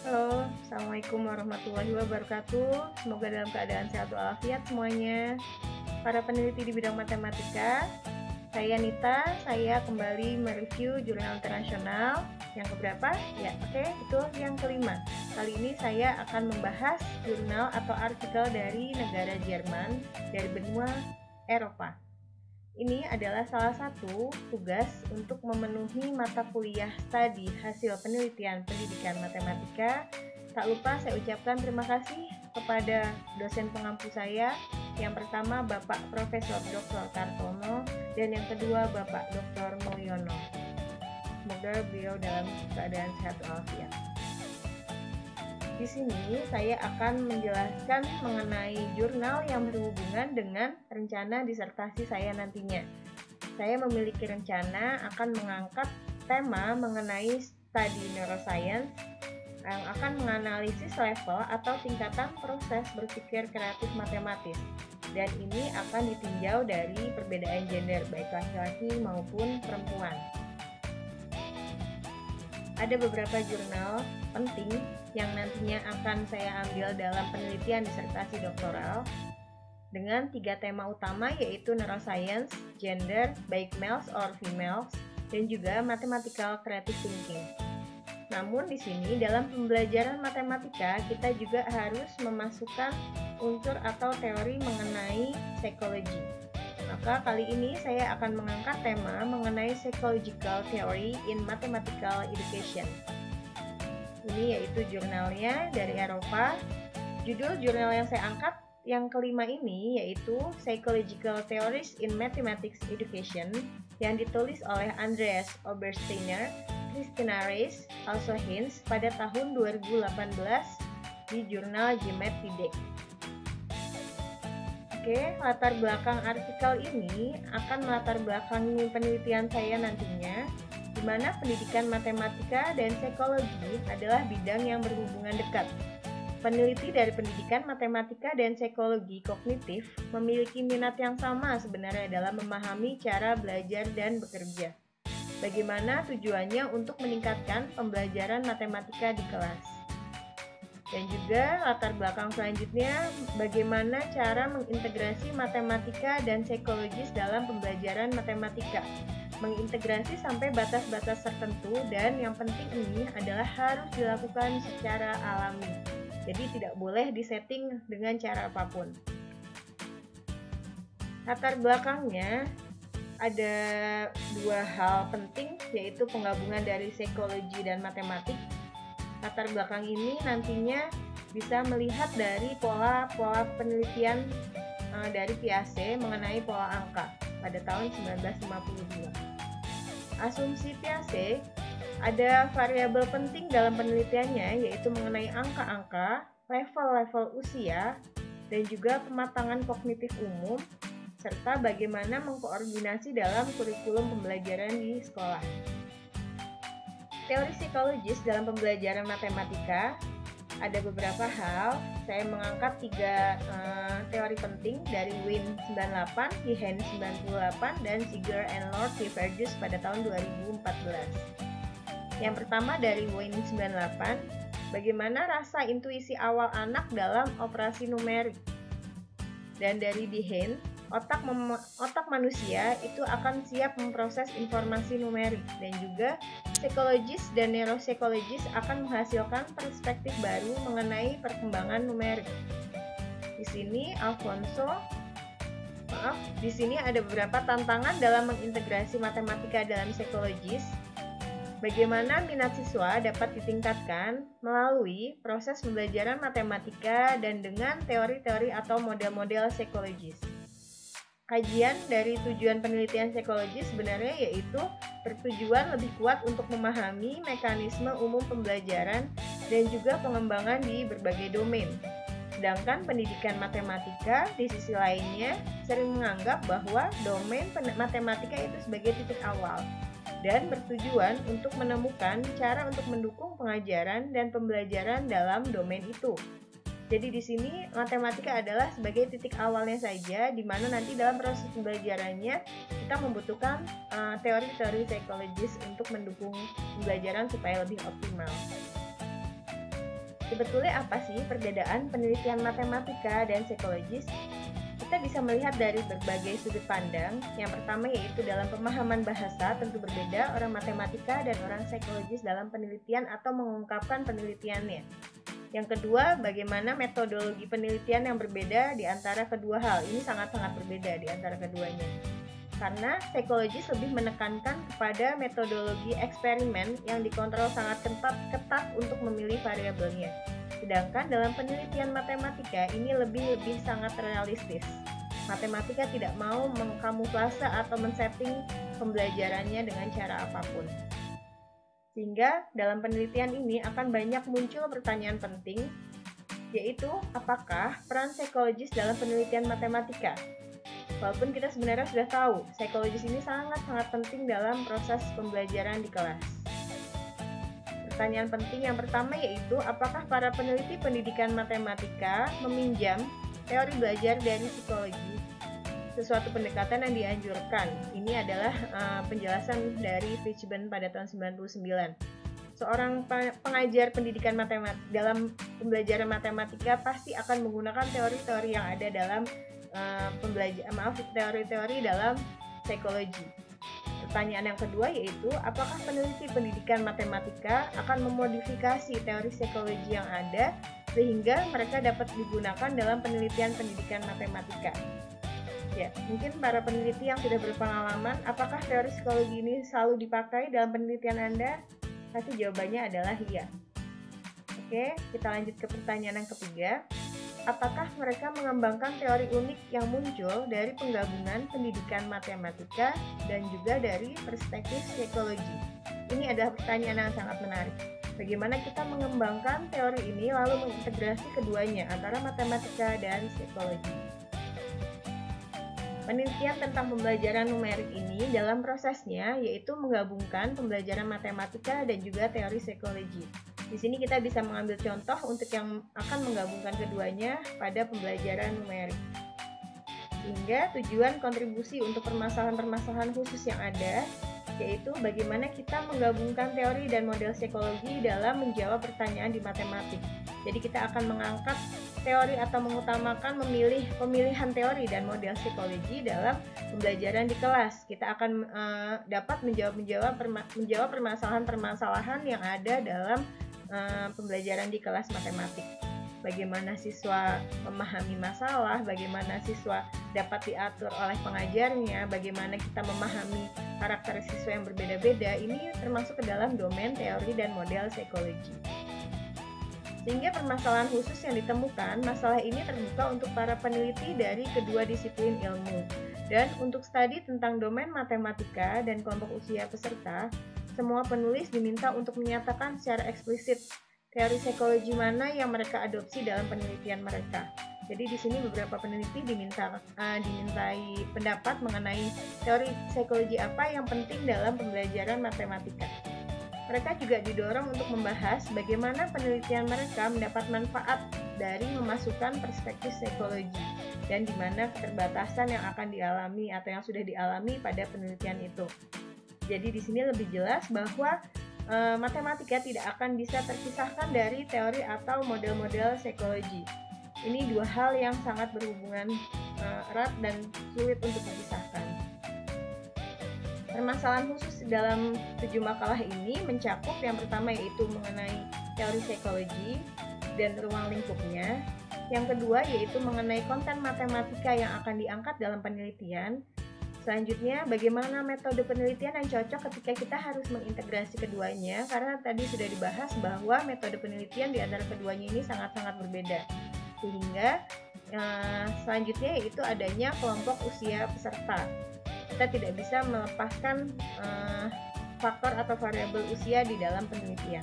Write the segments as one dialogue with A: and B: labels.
A: Halo, Assalamualaikum warahmatullahi wabarakatuh. Semoga dalam keadaan sehat walafiat semuanya. Para peneliti di bidang matematika, saya Nita, saya kembali mereview jurnal internasional. Yang keberapa? Ya, oke, betul, yang kelima. Kali ini saya akan membahas jurnal atau artikel dari negara Jerman, dari benua Eropa. Ini adalah salah satu tugas untuk memenuhi mata kuliah studi hasil penelitian pendidikan matematika. Tak lupa saya ucapkan terima kasih kepada dosen pengampu saya. Yang pertama Bapak Profesor Dr. Kartono dan yang kedua Bapak Dr. Mulyono. Semoga beliau dalam keadaan sehat walafiat. Di sini saya akan menjelaskan mengenai jurnal yang berhubungan dengan rencana disertasi saya nantinya. Saya memiliki rencana akan mengangkat tema mengenai studi neuroscience yang akan menganalisis level atau tingkatan proses berpikir kreatif matematis. Dan ini akan ditinjau dari perbedaan gender baik laki-laki maupun perempuan. Ada beberapa jurnal penting yang nantinya akan saya ambil dalam penelitian disertasi doktoral dengan 3 tema utama, yaitu neuroscience, gender, baik males or females, dan juga mathematical creative thinking. Namun di sini dalam pembelajaran matematika kita juga harus memasukkan unsur atau teori mengenai psikologi. Maka kali ini saya akan mengangkat tema mengenai psychological theory in mathematical education. Ini yaitu jurnalnya dari Eropa. Judul jurnal yang saya angkat yang kelima ini yaitu Psychological Theories in Mathematics Education yang ditulis oleh Andreas Obersteiner, Christina Reis, also Hinz pada tahun 2018 di jurnal GMAT TDEC. Oke, latar belakang artikel ini akan melatar belakangi penelitian saya nantinya, di mana pendidikan matematika dan psikologi adalah bidang yang berhubungan dekat. Peneliti dari pendidikan matematika dan psikologi kognitif memiliki minat yang sama sebenarnya dalam memahami cara belajar dan bekerja. Bagaimana tujuannya untuk meningkatkan pembelajaran matematika di kelas. Dan juga latar belakang selanjutnya, bagaimana cara mengintegrasi matematika dan psikologis dalam pembelajaran matematika. Mengintegrasi sampai batas-batas tertentu dan yang penting ini adalah harus dilakukan secara alami. Jadi tidak boleh disetting dengan cara apapun. Latar belakangnya ada 2 hal penting, yaitu penggabungan dari psikologi dan matematik. Latar belakang ini nantinya bisa melihat dari pola-pola penelitian dari Piaget mengenai pola angka pada tahun 1952. Asumsi Piaget, ada variabel penting dalam penelitiannya yaitu mengenai angka-angka, level-level usia, dan juga pematangan kognitif umum, serta bagaimana mengkoordinasi dalam kurikulum pembelajaran di sekolah. Teori psikologis dalam pembelajaran matematika ada beberapa hal. Saya mengangkat 3 teori penting dari Wien 98, Hehen 98, dan Seeger and Lord Diverges pada tahun 2014. Yang pertama dari Wien 98, bagaimana rasa intuisi awal anak dalam operasi numerik. Dan dari Hehen, otak manusia itu akan siap memproses informasi numerik, dan juga psikologis dan neuropsikologis akan menghasilkan perspektif baru mengenai perkembangan numerik. Di sini ada beberapa tantangan dalam mengintegrasi matematika dalam psikologis. Bagaimana minat siswa dapat ditingkatkan melalui proses pembelajaran matematika dan dengan teori-teori atau model-model psikologis. Kajian dari tujuan penelitian psikologis sebenarnya yaitu bertujuan lebih kuat untuk memahami mekanisme umum pembelajaran dan juga pengembangan di berbagai domain. Sedangkan pendidikan matematika di sisi lainnya sering menganggap bahwa domain matematika itu sebagai titik awal dan bertujuan untuk menemukan cara untuk mendukung pengajaran dan pembelajaran dalam domain itu. Jadi di sini matematika adalah sebagai titik awalnya saja, di mana nanti dalam proses pembelajarannya kita membutuhkan teori-teori psikologis untuk mendukung pembelajaran supaya lebih optimal. Sebetulnya apa sih perbedaan penelitian matematika dan psikologis? Kita bisa melihat dari berbagai sudut pandang. Yang pertama yaitu dalam pemahaman bahasa, tentu berbeda orang matematika dan orang psikologis dalam penelitian atau mengungkapkan penelitiannya. Yang kedua, bagaimana metodologi penelitian yang berbeda di antara kedua hal. Ini sangat-sangat berbeda di antara keduanya. Karena psikologis lebih menekankan kepada metodologi eksperimen yang dikontrol sangat ketat untuk memilih variabelnya. Sedangkan dalam penelitian matematika ini lebih sangat realistis. Matematika tidak mau mengkamuflase atau men-setting pembelajarannya dengan cara apapun. Sehingga dalam penelitian ini akan banyak muncul pertanyaan penting, yaitu apakah peran psikologis dalam penelitian matematika? Walaupun kita sebenarnya sudah tahu, psikologis ini sangat-sangat penting dalam proses pembelajaran di kelas. Pertanyaan penting yang pertama yaitu, apakah para peneliti pendidikan matematika meminjam teori belajar dari psikologi? Sesuatu pendekatan yang dianjurkan. Ini adalah penjelasan dari Fishburne pada tahun 99. Seorang pengajar pendidikan matematika dalam pembelajaran matematika pasti akan menggunakan teori-teori yang ada dalam teori-teori dalam psikologi. Pertanyaan yang kedua yaitu, apakah peneliti pendidikan matematika akan memodifikasi teori psikologi yang ada sehingga mereka dapat digunakan dalam penelitian pendidikan matematika? Ya, mungkin para peneliti yang sudah berpengalaman, apakah teori psikologi ini selalu dipakai dalam penelitian Anda? Pasti jawabannya adalah iya. Oke, kita lanjut ke pertanyaan yang ketiga. Apakah mereka mengembangkan teori unik yang muncul dari penggabungan pendidikan matematika dan juga dari perspektif psikologi? Ini adalah pertanyaan yang sangat menarik. Bagaimana kita mengembangkan teori ini lalu mengintegrasi keduanya antara matematika dan psikologi? Penelitian tentang pembelajaran numerik ini dalam prosesnya yaitu menggabungkan pembelajaran matematika dan juga teori psikologi. Di sini kita bisa mengambil contoh untuk yang akan menggabungkan keduanya pada pembelajaran numerik. Sehingga tujuan kontribusi untuk permasalahan-permasalahan khusus yang ada, yaitu bagaimana kita menggabungkan teori dan model psikologi dalam menjawab pertanyaan di matematik. Jadi kita akan mengangkat teori atau mengutamakan pemilihan teori dan model psikologi dalam pembelajaran di kelas. Kita akan dapat menjawab permasalahan-permasalahan yang ada dalam pembelajaran di kelas matematik. Bagaimana siswa memahami masalah, bagaimana siswa dapat diatur oleh pengajarnya, bagaimana kita memahami karakter siswa yang berbeda-beda, ini termasuk ke dalam domain teori dan model psikologi. Sehingga permasalahan khusus yang ditemukan, masalah ini terbuka untuk para peneliti dari kedua disiplin ilmu. Dan untuk studi tentang domain matematika dan kelompok usia peserta, semua penulis diminta untuk menyatakan secara eksplisit teori psikologi mana yang mereka adopsi dalam penelitian mereka. Jadi di sini beberapa peneliti dimintai pendapat mengenai teori psikologi apa yang penting dalam pembelajaran matematika. Mereka juga didorong untuk membahas bagaimana penelitian mereka mendapat manfaat dari memasukkan perspektif psikologi dan di mana keterbatasan yang akan dialami atau yang sudah dialami pada penelitian itu. Jadi di sini lebih jelas bahwa matematika tidak akan bisa terpisahkan dari teori atau model-model psikologi. Ini dua hal yang sangat berhubungan erat dan sulit untuk dipisahkan. Permasalahan khusus dalam 7 makalah ini mencakup yang pertama yaitu mengenai teori psikologi dan ruang lingkupnya. Yang kedua yaitu mengenai konten matematika yang akan diangkat dalam penelitian. Selanjutnya, bagaimana metode penelitian yang cocok ketika kita harus mengintegrasi keduanya, karena tadi sudah dibahas bahwa metode penelitian di antara keduanya ini sangat-sangat berbeda. Sehingga selanjutnya yaitu adanya kelompok usia peserta. Kita tidak bisa melepaskan faktor atau variabel usia di dalam penelitian.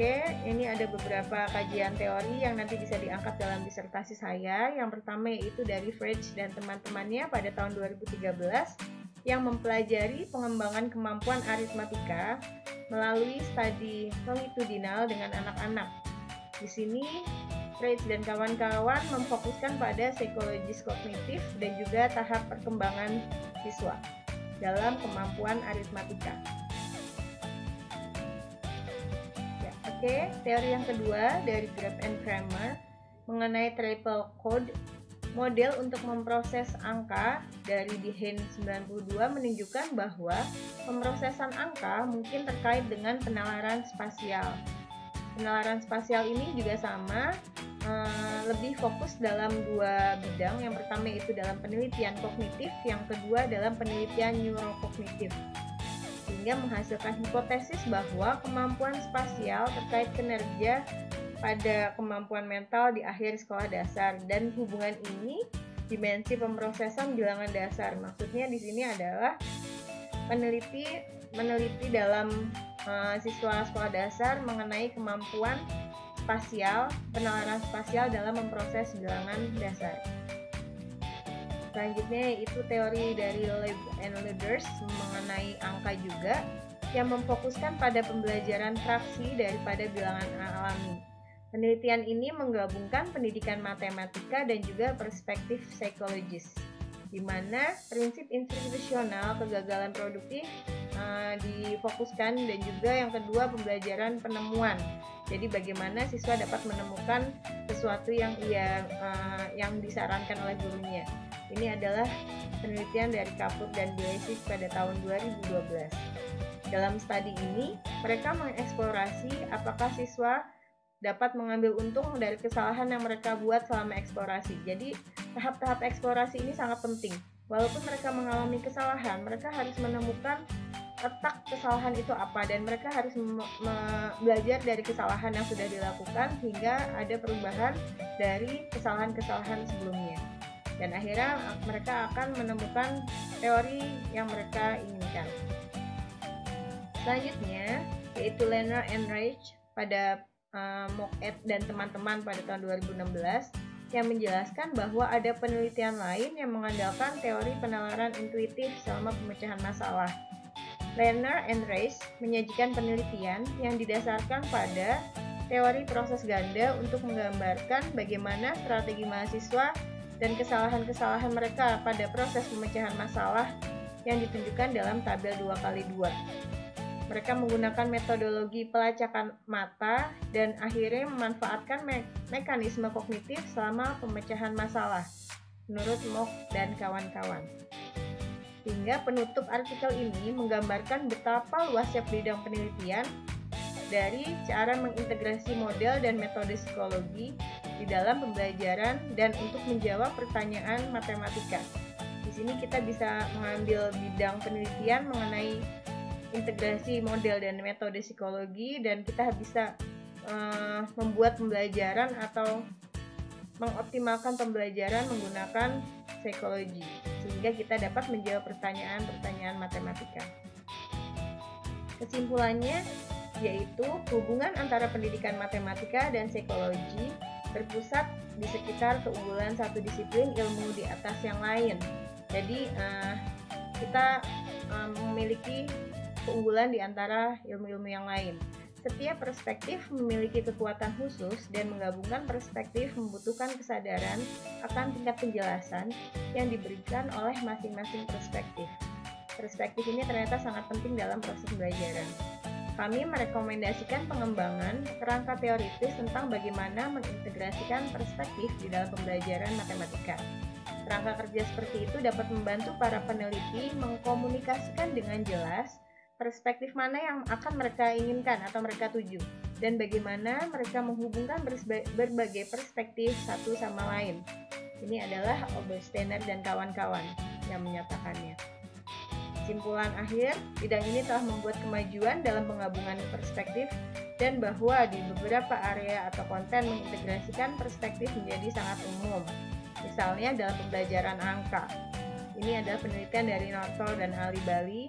A: Oke, ini ada beberapa kajian teori yang nanti bisa diangkat dalam disertasi saya. Yang pertama yaitu dari Frege dan teman-temannya pada tahun 2013 yang mempelajari pengembangan kemampuan aritmatika melalui studi longitudinal dengan anak-anak. Di sini Frege dan kawan-kawan memfokuskan pada psikologis kognitif dan juga tahap perkembangan siswa dalam kemampuan aritmatika. Oke, teori yang kedua dari Graf and Kramer mengenai triple code, model untuk memproses angka dari Dehaene 92 menunjukkan bahwa pemrosesan angka mungkin terkait dengan penalaran spasial. Penalaran spasial ini juga sama, lebih fokus dalam dua bidang. Yang pertama itu dalam penelitian kognitif, yang kedua dalam penelitian neurokognitif, sehingga menghasilkan hipotesis bahwa kemampuan spasial terkait kinerja pada kemampuan mental di akhir sekolah dasar, dan hubungan ini dimensi pemrosesan bilangan dasar. Maksudnya di sini adalah meneliti dalam siswa sekolah dasar mengenai kemampuan spasial, penalaran spasial dalam memproses bilangan dasar. Selanjutnya yaitu teori dari Leib and Luders mengenai angka juga, yang memfokuskan pada pembelajaran fraksi daripada bilangan alami. Penelitian ini menggabungkan pendidikan matematika dan juga perspektif psikologis, di mana prinsip institusional kegagalan produktif difokuskan, dan juga yang kedua pembelajaran penemuan. Jadi bagaimana siswa dapat menemukan sesuatu yang disarankan oleh gurunya. Ini adalah penelitian dari Kaput dan Bilesis pada tahun 2012. Dalam studi ini, mereka mengeksplorasi apakah siswa dapat mengambil untung dari kesalahan yang mereka buat selama eksplorasi. Jadi, tahap-tahap eksplorasi ini sangat penting. Walaupun mereka mengalami kesalahan, mereka harus menemukan letak kesalahan itu apa, dan mereka harus belajar dari kesalahan yang sudah dilakukan hingga ada perubahan dari kesalahan-kesalahan sebelumnya. Dan akhirnya mereka akan menemukan teori yang mereka inginkan. Selanjutnya yaitu Lerner and Reich pada Mock-et dan teman-teman pada tahun 2016 yang menjelaskan bahwa ada penelitian lain yang mengandalkan teori penalaran intuitif selama pemecahan masalah. Lerner and Reich menyajikan penelitian yang didasarkan pada teori proses ganda untuk menggambarkan bagaimana strategi mahasiswa dan kesalahan-kesalahan mereka pada proses pemecahan masalah yang ditunjukkan dalam tabel 2x2. Mereka menggunakan metodologi pelacakan mata dan akhirnya memanfaatkan mekanisme kognitif selama pemecahan masalah, menurut Mock dan kawan-kawan. Hingga penutup artikel ini menggambarkan betapa luasnya bidang penelitian dari cara mengintegrasi model dan metode psikologi di dalam pembelajaran dan untuk menjawab pertanyaan matematika. Di sini kita bisa mengambil bidang penelitian mengenai integrasi model dan metode psikologi, dan kita bisa membuat pembelajaran atau mengoptimalkan pembelajaran menggunakan psikologi, sehingga kita dapat menjawab pertanyaan-pertanyaan matematika. Kesimpulannya yaitu hubungan antara pendidikan matematika dan psikologi berpusat di sekitar keunggulan satu disiplin ilmu di atas yang lain. Jadi kita memiliki keunggulan di antara ilmu-ilmu yang lain. Setiap perspektif memiliki kekuatan khusus, dan menggabungkan perspektif membutuhkan kesadaran akan tingkat penjelasan yang diberikan oleh masing-masing perspektif. Perspektif ini ternyata sangat penting dalam proses pembelajaran. Kami merekomendasikan pengembangan kerangka teoritis tentang bagaimana mengintegrasikan perspektif di dalam pembelajaran matematika. Kerangka kerja seperti itu dapat membantu para peneliti mengkomunikasikan dengan jelas perspektif mana yang akan mereka inginkan atau mereka tuju, dan bagaimana mereka menghubungkan berbagai perspektif satu sama lain. Ini adalah Obersteiner dan kawan-kawan yang menyatakannya. Kesimpulan akhir, bidang ini telah membuat kemajuan dalam penggabungan perspektif, dan bahwa di beberapa area atau konten mengintegrasikan perspektif menjadi sangat umum. Misalnya dalam pembelajaran angka. Ini adalah penelitian dari Nortol dan Ali Bali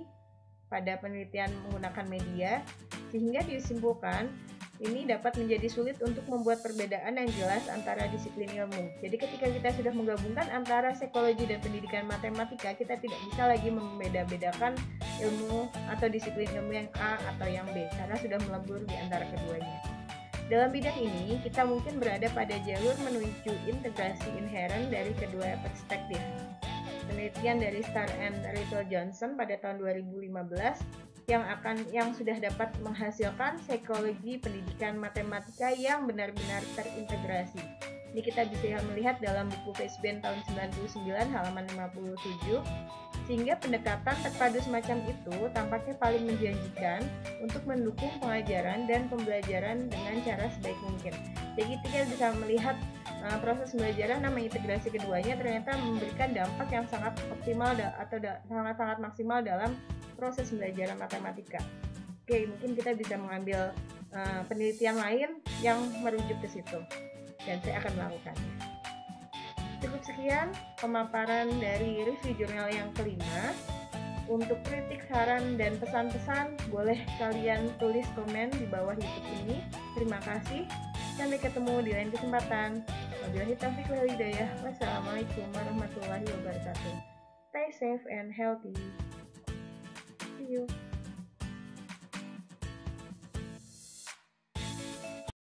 A: pada penelitian menggunakan media, sehingga disimpulkan ini dapat menjadi sulit untuk membuat perbedaan yang jelas antara disiplin ilmu. Jadi ketika kita sudah menggabungkan antara psikologi dan pendidikan matematika, kita tidak bisa lagi membeda-bedakan ilmu atau disiplin ilmu yang A atau yang B, karena sudah melebur di antara keduanya. Dalam bidang ini, kita mungkin berada pada jalur menuju integrasi inherent dari kedua perspektif. Penelitian dari Starr and Rachel Johnson pada tahun 2015 yang sudah dapat menghasilkan psikologi pendidikan matematika yang benar-benar terintegrasi. Ini kita bisa melihat dalam buku FaceBand tahun 99 halaman 57, sehingga pendekatan terpadu semacam itu tampaknya paling menjanjikan untuk mendukung pengajaran dan pembelajaran dengan cara sebaik mungkin. Jadi kita bisa melihat proses pembelajaran dan mengintegrasi keduanya ternyata memberikan dampak yang sangat optimal atau sangat-sangat maksimal dalam proses pembelajaran matematika. Oke, mungkin kita bisa mengambil penelitian lain yang merujuk ke situ, dan saya akan melakukannya. Cukup sekian pemaparan dari review jurnal yang kelima. Untuk kritik, saran, dan pesan-pesan, boleh kalian tulis komen di bawah YouTube ini. Terima kasih. Sampai ketemu di lain kesempatan. Wabillahi taufiq wal hidayah. Wassalamualaikum warahmatullahi wabarakatuh. Stay safe and healthy.